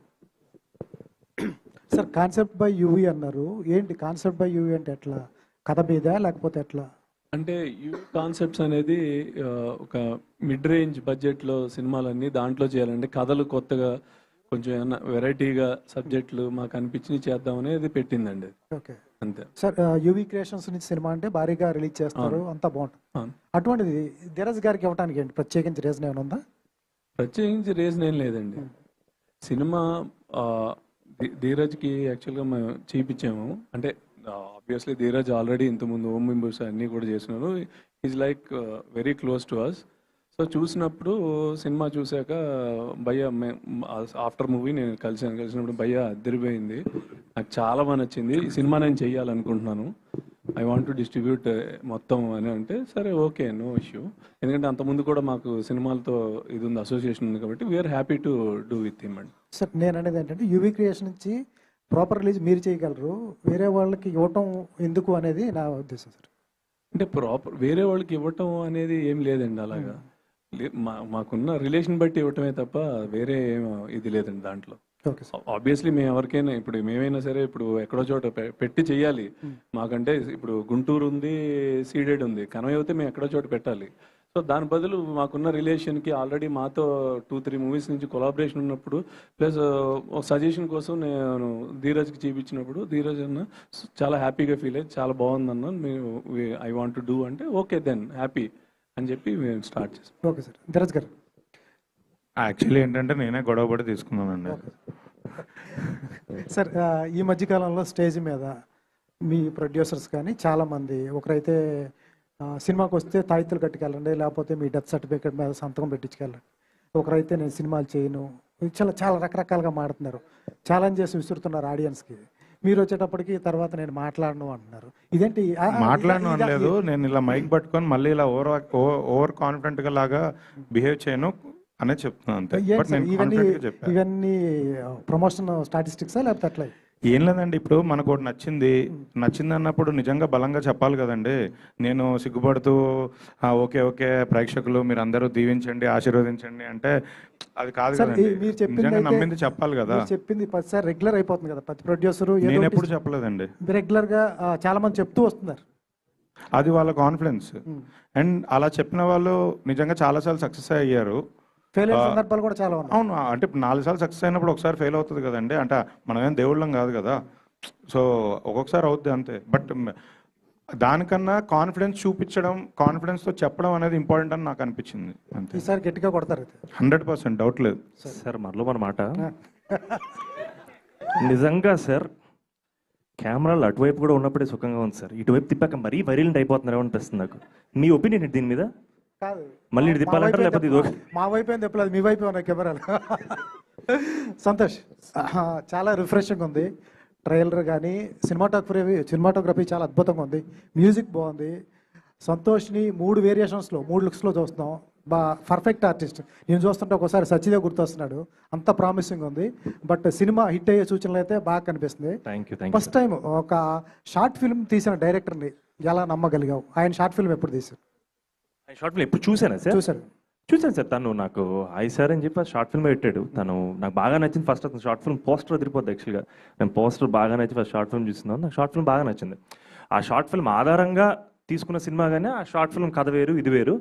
sir concept by UV అన్నారు, ఏంటి concept by UV అంటే ఎట్లా, కథ మీద లేకపోతే ఎట్లా? అంటే యూవీ కాన్సెప్ట్స్ అనేది ఒక మిడ్ రేంజ్ బడ్జెట్లో సినిమాలన్నీ దాంట్లో చేయాలంటే కథలు కొత్తగా కొంచెం ఏమన్నా వెరైటీగా సబ్జెక్టులు మాకు అనిపించి చేద్దామని అది పెట్టిందండి. ఓకే, అంతే సార్. యూవీ క్రియేషన్స్ నుంచి సినిమా అంటే భారీగా రిలీజ్ చేస్తారు, అంతా బాగుంటుంది. అటువంటిది ధీరజ్ గారికి ఇవ్వడానికి ఏంటి ప్రత్యేకించి రీజన్ ఏమైనా ఉందా? ప్రత్యేకించి రీజన్ ఏం లేదండి. సినిమా ధీరజ్కి యాక్చువల్గా మేము చూపించాము. అంటే ఆబ్వియస్లీ ధీరజ్ ఆల్రెడీ ఇంతకుముందు ఓం మెంబర్స్ అన్నీ కూడా చేసినారు. Is like very close to us. So చూసినప్పుడు సినిమా చూశాక భయ్య, ఆఫ్టర్ మూవీ నేను కలిసినప్పుడు భయ్య అద్దరిపోయింది, నాకు చాలా బాగా నచ్చింది, ఈ సినిమా నేను చెయ్యాలనుకుంటున్నాను, ఐ వాంట్ టు డిస్ట్రిబ్యూట్ మొత్తం అని అంటే, సరే ఓకే, నో ఇష్యూ. ఎందుకంటే అంతకుముందు కూడా మాకు సినిమాలతో ఇది ఉంది, అసోసియేషన్ ఉంది, కాబట్టి we are happy to do with him అండి. సార్ నేను అనేది ఏంటంటే యూవీ క్రియేషన్ నుంచి ప్రాపర్ రిలీజ్ మీరు చేయగలరు, వేరే వాళ్ళకి ఇవ్వటం ఎందుకు అనేది నా ఉద్దేశం సార్. అంటే ప్రాపర్ వేరే వాళ్ళకి ఇవ్వటం అనేది ఏం లేదండి, అలాగా మాకున్న రిలేషన్ బట్టి ఇవ్వటమే తప్ప వేరే ఏం ఇది లేదండి దాంట్లో. ఆబ్వియస్లీ మేము ఎవరికైనా ఇప్పుడు మేమైనా సరే ఇప్పుడు ఎక్కడో చోట పెట్టి చెయ్యాలి. మాకంటే ఇప్పుడు గుంటూరు ఉంది, సీడెడ్ ఉంది, కనవ అయితే మేము ఎక్కడో చోట పెట్టాలి. సో దాని బదులు మాకున్న రిలేషన్కి ఆల్రెడీ మాతో 2-3 మూవీస్ నుంచి కొలాబరేషన్ ఉన్నప్పుడు, ప్లస్ ఒక సజెషన్ కోసం నేను ధీరజ్కి చూపించినప్పుడు ధీరజ్ అన్న చాలా హ్యాపీగా ఫీల్ అయ్యి చాలా బాగుందన్న, మేము ఐ వాంట్ టు డూ అంటే ఓకే దెన్ హ్యాపీ అని చెప్పి మేము స్టార్ట్ చేస్తాం. Okay sir. ధీరజ్ గారు, యాక్చువల్లీ ఏంటంటే నేనే గొడవ పడి తీసుకున్నానండి. సార్ ఈ మధ్యకాలంలో స్టేజ్ మీద మీ ప్రొడ్యూసర్స్ కానీ చాలామంది ఒకరైతే సినిమాకి వస్తే తాయితులు కట్టుకెళ్ళండి, లేకపోతే మీ డెత్ సర్టిఫికేట్ మీద సంతకం పెట్టించుకెళ్ళండి, ఒకరైతే నేను సినిమాలు చేయను, చాలా చాలా రకరకాలుగా మాడుతున్నారు, ఛాలెంజ్ చేసి విసురుతున్నారు ఆడియన్స్కి. మీరు వచ్చేటప్పటికి తర్వాత నేను మాట్లాడను అంటున్నారు. ఇదేంటి? మాట్లాడను అనలేదు, నేను ఇలా మైక్ పట్టుకొని మళ్ళీ ఇలా ఓవర్ కాన్ఫిడెంట్ గా లాగా బిహేవ్ చేయను అనే చెప్తున్నాను అంతే. బట్ నేను కాన్ఫిడెంట్ గా చెప్పాను. ఇవన్నీ ప్రమోషన్ స్టాటిస్టిక్సా లేకపోతే అట్లా? ఏం లేదండి, ఇప్పుడు మనకు ఒకటి నచ్చింది అన్నప్పుడు నిజంగా బలంగా చెప్పాలి కదండి. నేను సిగ్గుపడుతూ ఓకే ఓకే ప్రేక్షకులు మీరు అందరూ దీవించండి ఆశీర్వదించండి అంటే అది కాదు కదండి. నిజంగా నమ్మింది చెప్పాలి కదా. చెప్పింది 10 సార్ రెగ్యులర్ అయిపోతుంది కదా ప్రతి ప్రొడ్యూసర్. నేను ఎప్పుడు చెప్పలేదండి, రెగ్యులర్ గా చాలా మంది చెప్తూ వస్తున్నారు. అది వాళ్ళ కాన్ఫిడెన్స్. అండ్ అలా చెప్పిన వాళ్ళు నిజంగా చాలాసార్లు సక్సెస్ అయ్యారు. ఫెయిల్ అయిన సందర్భాలు కూడా చాలా ఉన్నాయి. అవును, అంటే 4 సార్లు సక్సెస్ అయినప్పుడు ఒకసారి ఫెయిల్ అవుతుంది కదండి. అంటే మనమేం దేవుళ్ళం కాదు కదా, సో ఒక్కొక్కసారి అవుద్ది అంతే. బట్ దానికన్నా కాన్ఫిడెన్స్ చూపించడం, కాన్ఫిడెన్స్తో చెప్పడం అనేది ఇంపార్టెంట్ అని నాకు అనిపించింది అంతే. ఈసారి గట్టిగా కొడతారు 100% డౌట్ లేదు సార్. మరలో మన మాట నిజంగా సార్, కెమెరాలు అటువైపు కూడా ఉన్నప్పుడే సుఖంగా ఉంది సార్, ఇటువైపు తిప్పాక మరీ వైరల్ అయిపోతున్నారో అనిపిస్తుంది నాకు. మీ ఒపీనియన్ దీని మీద? కాదు, మళ్ళీ ఇటు తిప్పాలంటారు లేకపోతే ఇది మా వైపు ఏం తిప్పలేదు, మీ వైపు ఉన్నాయి కెమెరాలు. సంతోష్, చాలా రిఫ్రెషింగ్ ఉంది ట్రైలర్ కానీ, సినిమాటోగ్రఫీ చాలా అద్భుతంగా ఉంది, మ్యూజిక్ బాగుంది. సంతోష్ని 3 వేరియేషన్స్లో 3 లుక్స్లో చూస్తున్నాం. Perfect artist. నేను చూస్తుంటే ఒకసారి సచిదేవ్ గుర్తొస్తున్నాడు, అంత ప్రామిసింగ్ ఉంది. బట్ సినిమా హిట్ అయ్యే సూచనలు అయితే బాగా కనిపిస్తుంది. ఫస్ట్ టైం ఒక షార్ట్ ఫిల్మ్ తీసిన డైరెక్టర్ని ఎలా నమ్మగలిగావు? ఆయన షార్ట్ ఫిల్మ్ ఎప్పుడు తీశారు? షార్ట్ ఫిల్మ్ ఎప్పుడు చూసానా సార్? చూసాను సార్. తను నాకు హాయ్ సార్ అని చెప్పి షార్ట్ ఫిల్మ్ పెట్టాడు. తను నాకు బాగా నచ్చింది. ఫస్ట్ అతను షార్ట్ ఫిల్మ్ పోస్టర్ వదిలిపోద్ది యాక్చువల్గా. నేను పోస్టర్ బాగా నచ్చి ఫస్ట్ షార్ట్ ఫిల్మ్ చూస్తున్నాను. నాకు షార్ట్ ఫిల్మ్ బాగా నచ్చింది. ఆ షార్ట్ ఫిల్మ్ ఆధారంగా తీసుకున్న సినిమా కానీ ఆ షార్ట్ ఫిల్మ్ కథ వేరు, ఇది వేరు.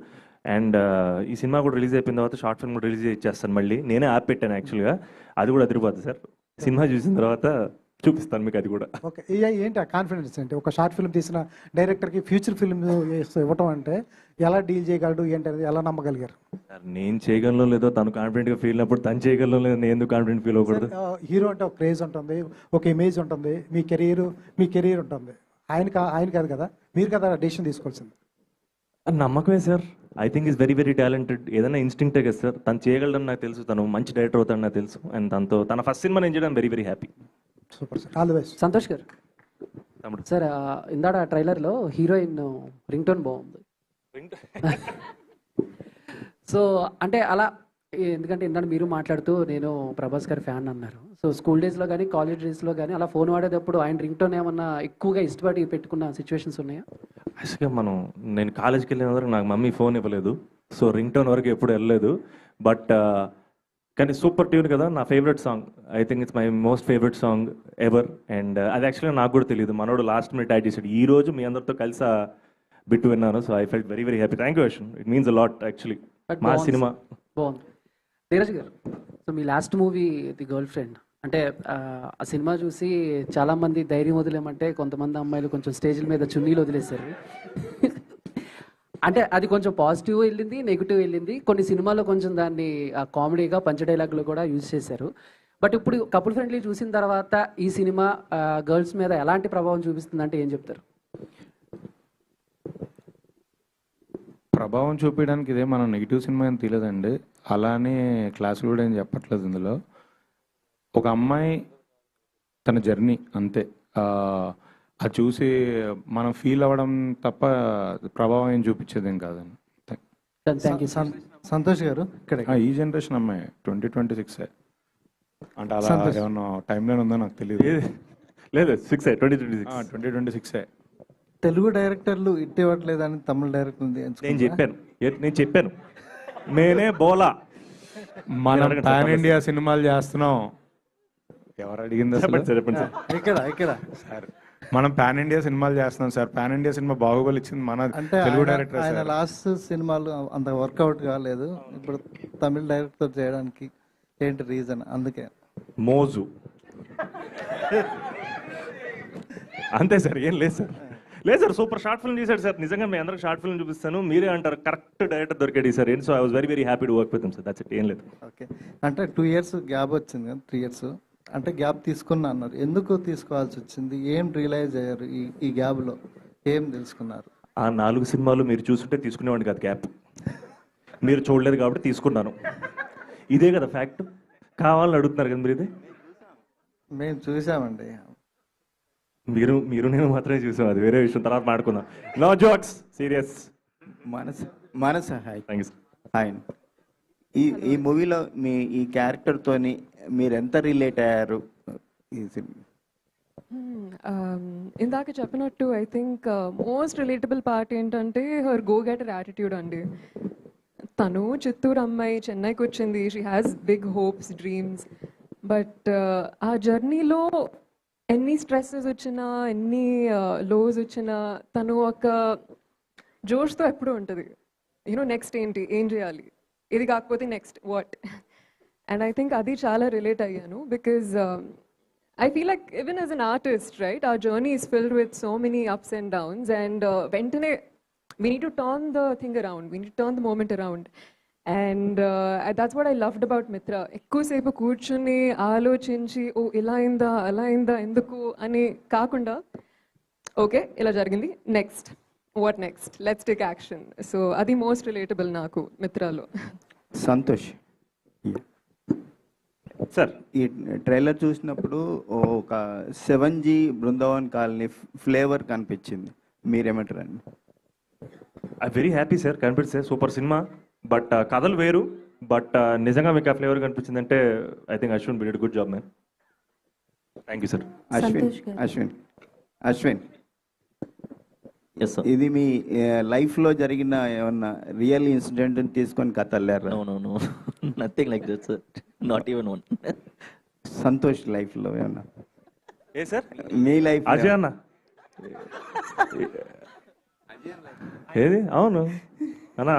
అండ్ ఈ సినిమా కూడా రిలీజ్ అయిపోయిన తర్వాత షార్ట్ ఫిల్మ్ కూడా రిలీజ్ ఇచ్చేస్తాను మళ్ళీ. నేనే యాప్ పెట్టాను యాక్చువల్గా, అది కూడా అదిరిపోద్ది సార్. సినిమా చూసిన తర్వాత చూపిస్తాను మీకు అది కూడా. ఓకే, ఏంటి ఆ కాన్ఫిడెన్స్? అంటే ఒక షార్ట్ ఫిల్మ్ తీసిన డైరెక్టర్కి ఫ్యూచర్ ఫిల్మ్ ఇవ్వటం అంటే ఎలా డీల్ చేయగలడు ఏంటి అనేది ఎలా నమ్మగలిగారు? సార్ నేను చేయగలను లేదో తను కాన్ఫిడెంట్గా ఫీల్ అయినప్పుడు తను చేయగలను లేదో నేను ఎందుకు కాన్ఫిడెంట్ ఫీల్ అవ్వకూడదు? హీరో అంటే ఒక క్రేజ్ ఉంటుంది, ఒక ఇమేజ్ ఉంటుంది, మీ కెరీర్ ఉంటుంది. ఆయన కాదు కదా, మీరు కదా డెసిషన్ తీసుకోవాల్సింది. నమ్మకమే sir. I think is very very talented. ఏదైనా ఇన్స్టింక్టే కదా సార్, తను చేయగలడని నాకు తెలుసు, తను మంచి డైరెక్టర్ అవుతాడని నాకు తెలుసు. అండ్ తనతో తన ఫస్ట్ సినిమా నేను చేయడం very very happy. Super sir, all the best. Santosh గారు సార్, ఇందాడ ట్రైలర్లో హీరోయిన్ రింగ్ టోన్ బాగుంది. సో అంటే అలా, ఎందుకంటే ఇందాక మీరు మాట్లాడుతూ నేను ప్రభాస్ గారి ఫ్యాన్ అన్నారు. సో స్కూల్ డేస్లో కానీ కాలేజ్ డేస్లో కానీ అలా ఫోన్ వాడేటప్పుడు ఆయన రింగ్ టోన్ ఏమన్నా ఎక్కువగా ఇష్టపడి పెట్టుకున్న సిచ్యువేషన్స్ ఉన్నాయా? యాక్చువల్గా నేను కాలేజ్కి వెళ్ళిన వరకు నాకు మమ్మీ ఫోన్ ఇవ్వలేదు, సో రింగ్ టోన్ వరకు ఎప్పుడు వెళ్ళలేదు. బట్ కానీ సూపర్ ట్యూన్ కదా, నా favourite song. I think it's my most favourite song ever. And అది యాక్చువల్గా నాకు కూడా తెలియదు, మనోడు లాస్ట్ మినిట్ యాడ్ చేసాడు. ఈ రోజు మీ అందరితో కలిసి బిట్టు విన్నాను. So I felt very very happy. Thank you Ashwin, it means a lot actually. మా సినిమా బాగుంది. ధీరజ్ గారు, so me last movie the girl friend, అంటే ఆ సినిమా చూసి చాలామంది ధైర్యం వదిలేమంటే కొంతమంది అమ్మాయిలు కొంచెం స్టేజ్ల మీద చున్నీలు వదిలేశారు. అంటే అది కొంచెం పాజిటివ్ వెళ్ళింది, నెగిటివ్ వెళ్ళింది. కొన్ని సినిమాల్లో కొంచెం దాన్ని కామెడీగా పంచ డైలాగులు కూడా యూజ్ చేశారు. బట్ ఇప్పుడు కపుల్ ఫ్రెండ్లీ చూసిన తర్వాత ఈ సినిమా గర్ల్స్ మీద ఎలాంటి ప్రభావం చూపిస్తుంది అంటే ఏం చెప్తారు? ప్రభావం చూపించడానికి ఇదే మనం నెగిటివ్ సినిమా ఏం తీయలేదండి, అలానే క్లాసులు కూడా ఏం చెప్పట్లేదు. ఇందులో ఒక అమ్మాయి తన జర్నీ అంతే, అది చూసి మనం ఫీల్ అవ్వడం తప్ప ప్రభావం ఏం చూపించేది ఏం కాదండి. సంతోష్ గారు, ఇక్కడ ఈ జనరేషన్ అమ్మాయి 2026 అంటే అలా ఏమన్నా టైం లైన్ ఉందో నాకు తెలియదు. లేదు 2026 తెలుగు డైరెక్టర్లు ఇవ్వట్లేదని తమిళ డైరెక్టర్లు నేను చెప్పాను నేనే బోలా. మనం పాన్ ఇండియా సినిమాలు చేస్తున్నాం. ఎవరు అడిగింది చెప్పండి ఇక్కడ సార్, మనం పాన్ ఇండియా సినిమాలు చేస్తున్నాం sir. Pan India cinema Baahubali ఇచ్చింది మన తెలుగు డైరెక్టర్. ఆయన లాస్ట్ సినిమాలు అంత వర్కౌట్ కాలేదు, ఇప్పుడు తమిళ డైరెక్టర్ చేయడానికి ఏంటి రీజన్? అందుకే మోజు అంతే సార్, ఏం లేదు సార్. లేదు సార్, సూపర్ షార్ట్ ఫిల్మ్ చేశాడు సార్. నిజంగా మీ అందరికి షార్ట్ ఫిల్మ్ చూపిస్తాను, మీరే అంటారు కరెక్ట్ డైరెక్టర్ దొరికాడు sir. So I was very very happy to work with him sir. That's it, ఏం లేదు. ఓకే, అంటే 2 years గ్యాప్ వచ్చింది కదా, 3 years అంటే గ్యాప్ తీసుకున్నా అన్నారు. ఎందుకు తీసుకోవాల్సి వచ్చింది? ఏం రియలైజ్ అయ్యారు ఈ గ్యాప్లో? ఏం తెలుసుకున్నారు? ఆ 4 సినిమాలు మీరు చూస్తుంటే తీసుకునేవాడిని కాదు గ్యాప్. మీరు చూడలేదు కాబట్టి తీసుకున్నాను. ఇదే కదా ఫ్యాక్ట్. కావాలని అడుగుతున్నారు కదా మీరు. ఇది మేము చూసామండి. మీరు నేను మాత్రమే చూసాం, అది వేరే విషయం, తర్వాత మాట్లాడుకుందాం. No jokes, serious. Manasa hi. Thank you. Hi. ఈ మూవీలో మీ ఈ క్యారెక్టర్తోని మీరు ఎంత రిలేట్ అయ్యారు? ఈ సినిమా ఇందాక చెప్పినట్టు I think most relatable part ఏంటంటే హర్ గో గెటర్ యాటిట్యూడ్ అండి. తను చిత్తూరు అమ్మాయి చెన్నైకి వచ్చింది, she has big hopes, dreams, but ఆ జర్నీలో ఎన్ని స్ట్రెస్సెస్ వచ్చినా, ఎన్ని లోస్ వచ్చినా తను ఒక జోష్తో ఎప్పుడూ ఉంటుంది. యూనో నెక్స్ట్ ఏంటి, ఏం చేయాలి, ఇది కాకపోతే next what. And I think అది చాలా రిలేట్ అయ్యాను because I feel like even as an artist, right, our journey is filled with so many ups and downs, and ventane we need to turn the thing around, we need to turn the moment around, and that's what I loved about Mitra. Ekku sepu కూర్చుని ఆలోచించి ఓ ఇలా అయిందా అలా అయిందా ఎందుకు అని కాకుండా okay ఇలా జరిగింది, next what next, let's take action. So అది మోస్ట్ రిలేటబుల్ నాకు మిత్రాలో. సంతోష్ సార్, ఈ ట్రైలర్ చూసినప్పుడు ఒక 7G బృందావన్ కాలనీ ఫ్లేవర్ కనిపించింది, మీరేమంటారండి? ఐ వెరీ హ్యాపీ సార్, కనిపిస్తే సూపర్ సినిమా, బట్ కథలు వేరు, బట్ నిజంగా మీకు ఆ ఫ్లేవర్ కనిపించింది అంటే I think Ashwin did good job man. Thank you sir. Ashwin ఇది మీ లైఫ్లో జరిగిన ఏమన్నా రియల్ ఇన్సిడెంట్ తీసుకొని కథ అల్లారా? No nothing like that sir, not even one. Santosh లైఫ్లో ఏమన్నా? ఏ సార్ మీ లైఫ్ అజయ్ అన్న ఏది? అవును అన్న,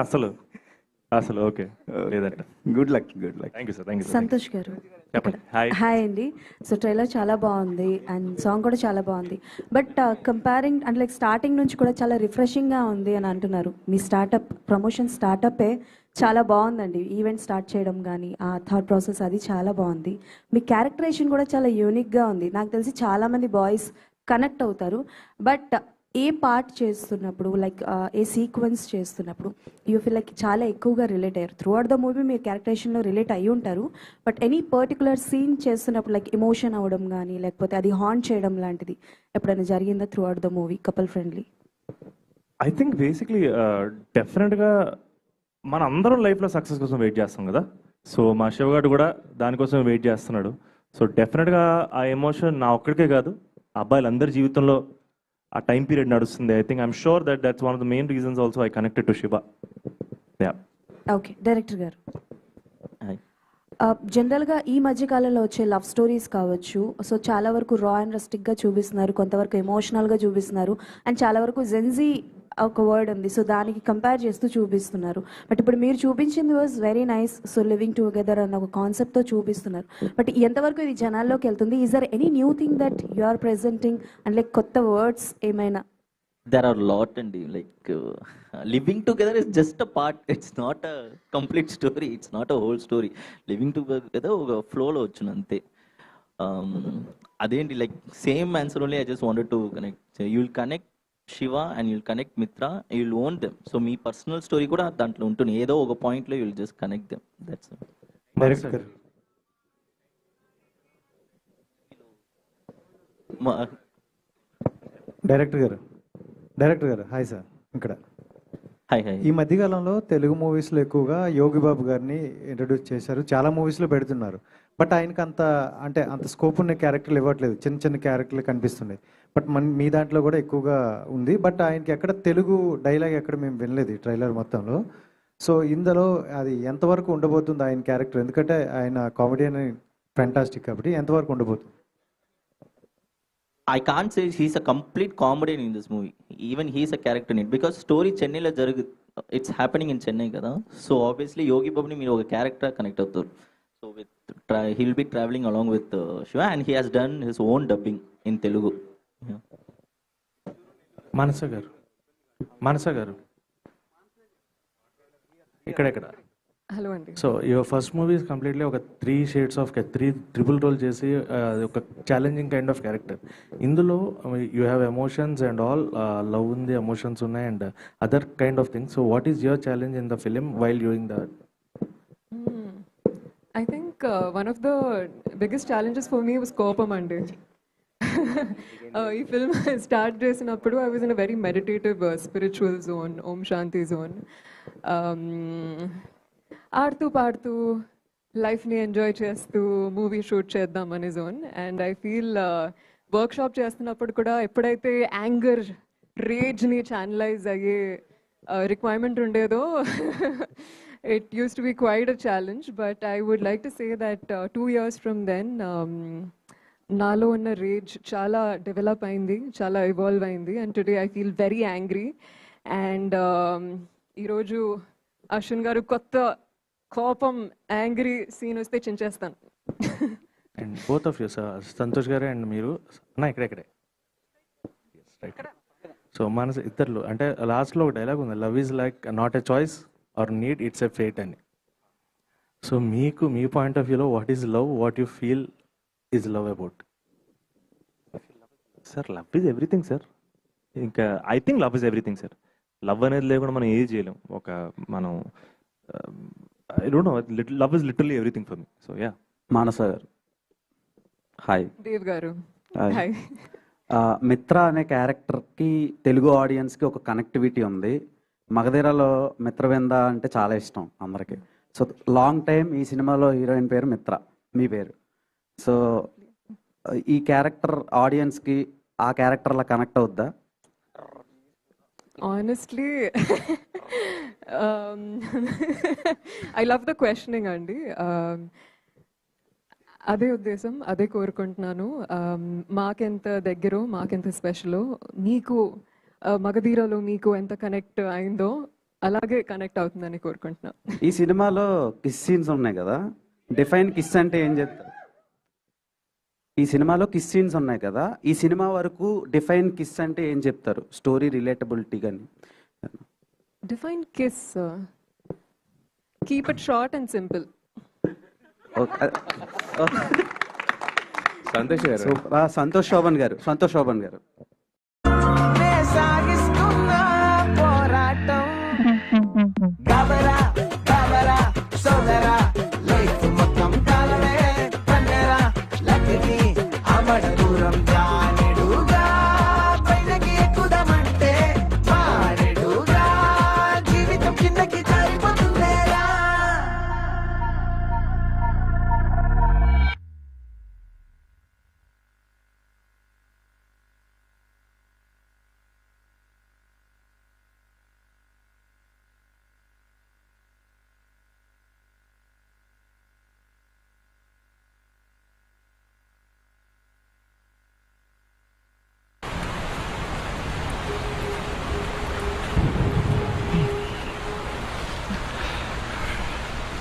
అసలు ఓకే లేదంట. Good luck. Thank you sir. Thank you. Santosh గారు చెప్పండి. హాయ్. హాయ్ అండి. సో ట్రైలర్ చాలా బాగుంది అండ్ సాంగ్ కూడా చాలా బాగుంది, but comparing and like starting నుంచి కూడా చాలా రిఫ్రెషింగ్గా ఉంది అని అంటున్నారు. మీ ప్రమోషన్ స్టార్టప్పే చాలా బాగుందండి. ఈవెంట్ స్టార్ట్ చేయడం కానీ ఆ థాట్ ప్రాసెస్ అది చాలా బాగుంది. మీ క్యారెక్టరేషన్ కూడా చాలా యూనిక్గా ఉంది. నాకు తెలిసి చాలామంది బాయ్స్ కనెక్ట్ అవుతారు, బట్ ఏ పార్ట్ చేస్తున్నప్పుడు లైక్ ఏ సీక్వెన్స్ చేస్తున్నప్పుడు యూ ఫీల్ లైక్ చాలా ఎక్కువగా రిలేట్ అయ్యారు. త్రూ అవుట్ ద మూవీ మీరు క్యారెక్టరేషన్లో రిలేట్ అయ్యి ఉంటారు, బట్ ఎనీ పర్టికులర్ సీన్ చేస్తున్నప్పుడు లైక్ ఎమోషన్ అవ్వడం కానీ లేకపోతే అది హాంట్ చేయడం లాంటిది ఎప్పుడైనా జరిగిందా through out the movie couple friendly? I think basically డెఫినెట్గా మన అందరం లైఫ్లో సక్సెస్ కోసం వెయిట్ చేస్తాం కదా. సో మా శివగాడు కూడా దానికోసం వెయిట్ చేస్తున్నాడు. సో డెఫినెట్గా ఆ ఎమోషన్ నా ఒక్కడికే కాదు, అబ్బాయిలందరి జీవితంలో ఆ టైం పీరియడ్ నడుస్తుంది. I think I'm sure that's one of the main reasons also I connected to Shiva. Okay, director గారు, జనరల్గా ఈ మధ్యకాలంలో వచ్చే లవ్ స్టోరీస్ కావచ్చు, సో చాలా వరకు రా అండ్ రస్టిక్గా చూపిస్తున్నారు, కొంతవరకు ఎమోషనల్గా చూపిస్తున్నారు, అండ్ చాలా వరకు జెన్జీ ఒక వర్డ్ ఉంది, సో దానికి కంపేర్ చేస్తూ చూపిస్తున్నారు. బట్ ఇప్పుడు మీరు చూపించింది was very nice. So living together అన్న ఒక కాన్సెప్ట్తో చూపిస్తున్నారు, బట్ ఎంతవరకు ఇది జనాల్లోకి వెళ్తుంది? Is there any new thing that you are presenting and like కొత్త వర్డ్స్ ఏమైనా? There are a lot, and like living together is just a part. It's not a complete story. It's not a whole story. Living together ఒక ఫ్లోలో వచ్చిన అంతే. అదేంటి like same answer only. I just wanted to connect. So you will connect Shiva and you will connect Mitra. You will own them. So me personal story కూడా దాంట్లో ఉంటుంది. ఏదో ఒక పాయింట్లో you will just connect them. That's it. Director గారు hi sir. ఇక్కడ hi. ఈ మధ్యకాలంలో తెలుగు మూవీస్లో ఎక్కువగా యోగి బాబు గారిని ఇంట్రడ్యూస్ చేశారు, చాలా మూవీస్లో పెడుతున్నారు, బట్ ఆయనకు అంత స్కోప్ ఉన్న క్యారెక్టర్లు ఇవ్వట్లేదు, చిన్న చిన్న క్యారెక్టర్లు కనిపిస్తున్నాయి. బట్ మీ దాంట్లో కూడా ఎక్కువగా ఉంది, బట్ ఆయనకి ఎక్కడ తెలుగు డైలాగ్ ఎక్కడ మేము వినలేదు ఈ ట్రైలర్ మొత్తంలో. సో ఇందులో అది ఎంతవరకు ఉండబోతుంది ఆయన క్యారెక్టర్? ఎందుకంటే ఆయన కామెడీ అని ఫ్యాంటాస్టిక్, కాబట్టి ఎంతవరకు ఉండబోతుంది? I can't say he's a complete comedian in this movie. Even he's a character in it because story Chennai lo it's happening in Chennai kada. So obviously Yogi Babu ni meer oka character connect avutaru. So he will be traveling along with Shiva, and he has done his own dubbing in Telugu. Yeah. మనస గారు ఇక్కడ hello అండి. So your first movie is completely ఒక 3 shades of 3 triple role చేసి ఒక challenging kind of character. ఇందులో you have emotions and all, love ఉంది, emotions ఉన్నాయి and other kind of things. So what is your challenge in the film while doing that? I think one of the biggest challenges for me was కోపం అండి. ఈ film start చేసినప్పుడు I was in a very meditative spiritual zone, Om Shanti zone. ఆడుతూ పాడుతూ లైఫ్ని enjoy చేస్తూ movie shoot చేద్దాం అనే zone. And I feel workshop చేస్తున్నప్పుడు కూడా ఎప్పుడైతే యాంగర్, రేజ్ని ఛానలైజ్ అయ్యే రిక్వైర్మెంట్ ఉండేదో it used to be quite a challenge, but I would like to say that 2 years from then, నాలో ఉన్న రేజ్ చాలా డెవలప్ అయింది, చాలా ఇవాల్వ్ అయింది. And today I feel very angry. And ఈరోజు అశ్విన్ గారు కొత్త కోపం, యాంగ్రీ సీన్ వస్తే చించేస్తాను. And both of you sir, Santosh గారే అండ్ మీరు అన్న ఇక్కడే. సో మన ఇద్దరు అంటే లాస్ట్లో ఒక డైలాగ్ ఉంది, love is like not a choice or need, it's a fate అని. సో మీకు మీ పాయింట్ ఆఫ్ వ్యూలో what is love, what you feel is love about? Sir love is everything sir. ఇంకా I think love is everything sir. Love అనేది లేకుండా మనం ఏది చేయలేం. ఒక మనం I don't know, love is literally everything for me. So yeah. Manasa garu hi. Dev గారు hi. Hi. మిత్ర అనే క్యారెక్టర్కి తెలుగు ఆడియన్స్కి ఒక కనెక్టివిటీ ఉంది. మగధీరలో మిత్రవింద అంటే చాలా ఇష్టం అందరికీ. సో లాంగ్ టైం ఈ సినిమాలో హీరోయిన్ పేరు మిత్ర, మీ పేరు. సో ఈ క్యారెక్టర్ ఆడియన్స్కి ఆ క్యారెక్టర్లా కనెక్ట్ అవుద్దా? Honestly, I love the questioning అండి. అదే ఉద్దేశం, అదే కోరుకుంటున్నాను. మాకెంత దగ్గరో, మాకెంత స్పెషలో, మీకు మగధీరలో మీకు ఎంత కనెక్ట్ అయిందో అలాగే కనెక్ట్ అవుతుందని కోరుకుంటున్నాను. ఈ సినిమాలో కిస్ సీన్స్ ఉన్నాయి కదా, డిఫైన్ కిస్ అంటే ఏం చెప్తారు? ఈ సినిమాలో కిస్ సీన్స్ ఉన్నాయి కదా, ఈ సినిమా వరకు డిఫైన్ కిస్ అంటే ఏం చెప్తారు? స్టోరీ రిలేటబిలిటీ కానీ. Define kiss, keep it short and simple. Santosh గారు, సంతోష్ శోభన్ గారు.